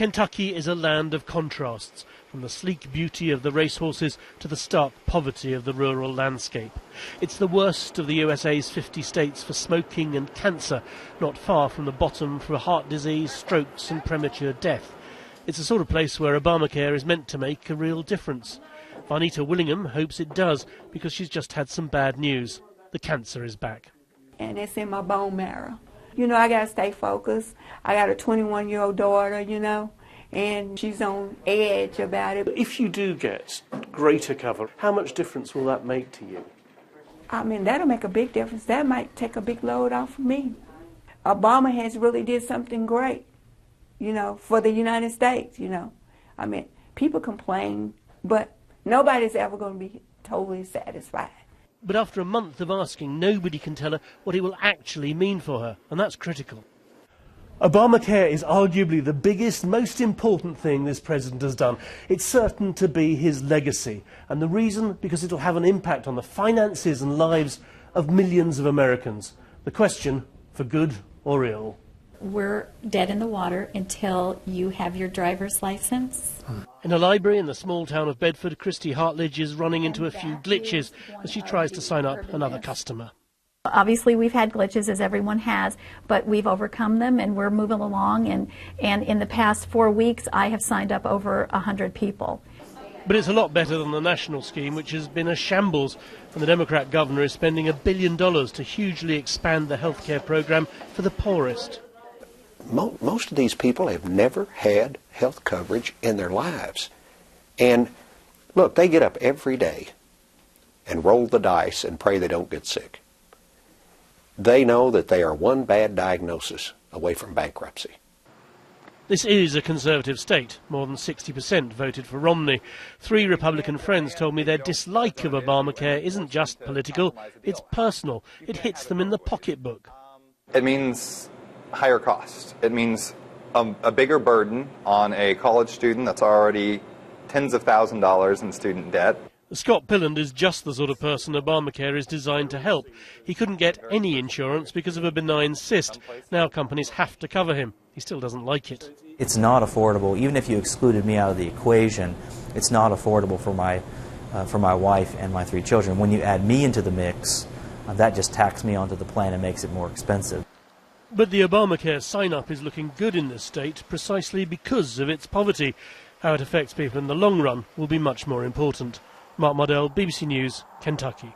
Kentucky is a land of contrasts, from the sleek beauty of the racehorses to the stark poverty of the rural landscape. It's the worst of the USA's 50 states for smoking and cancer, not far from the bottom for heart disease, strokes and premature death. It's the sort of place where Obamacare is meant to make a real difference. Vanita Willingham hopes it does, because she's just had some bad news. The cancer is back. And it's in my bone marrow. You know, I got to stay focused. I got a 21-year-old daughter, you know, and she's on edge about it. If you do get greater cover, how much difference will that make to you? I mean, that'll make a big difference. That might take a big load off of me. Obama has really did something great, you know, for the United States, you know. I mean, people complain, but nobody's ever going to be totally satisfied. But after a month of asking, nobody can tell her what it will actually mean for her, and that's critical. Obamacare is arguably the biggest, most important thing this president has done. It's certain to be his legacy, and the reason, because it'll have an impact on the finances and lives of millions of Americans. The question, for good or ill. We're dead in the water until you have your driver's license. In a library in the small town of Bedford, Christy Hartledge is running into a few glitches as she tries to sign up another customer. Obviously, we've had glitches, as everyone has, but we've overcome them and we're moving along. And in the past 4 weeks, I have signed up over 100 people. But it's a lot better than the national scheme, which has been a shambles. And the Democrat governor is spending $1 billion to hugely expand the healthcare program for the poorest. Most of these people have never had health coverage in their lives. And look, they get up every day and roll the dice and pray they don't get sick. They know that they are one bad diagnosis away from bankruptcy. This is a conservative state. More than 60% voted for Romney. 3 Republican friends told me their dislike of Obamacare isn't just political, it's personal. It hits them in the pocketbook. It means higher cost. It means a bigger burden on a college student that's already tens of thousands of dollars in student debt. Scott Pilland is just the sort of person Obamacare is designed to help. He couldn't get any insurance because of a benign cyst. Now companies have to cover him. He still doesn't like it. It's not affordable. Even if you excluded me out of the equation, it's not affordable for my wife and my 3 children. When you add me into the mix, that just tacks me onto the plan and makes it more expensive. But the Obamacare sign-up is looking good in this state precisely because of its poverty. How it affects people in the long run will be much more important. Mardell, BBC News, Kentucky.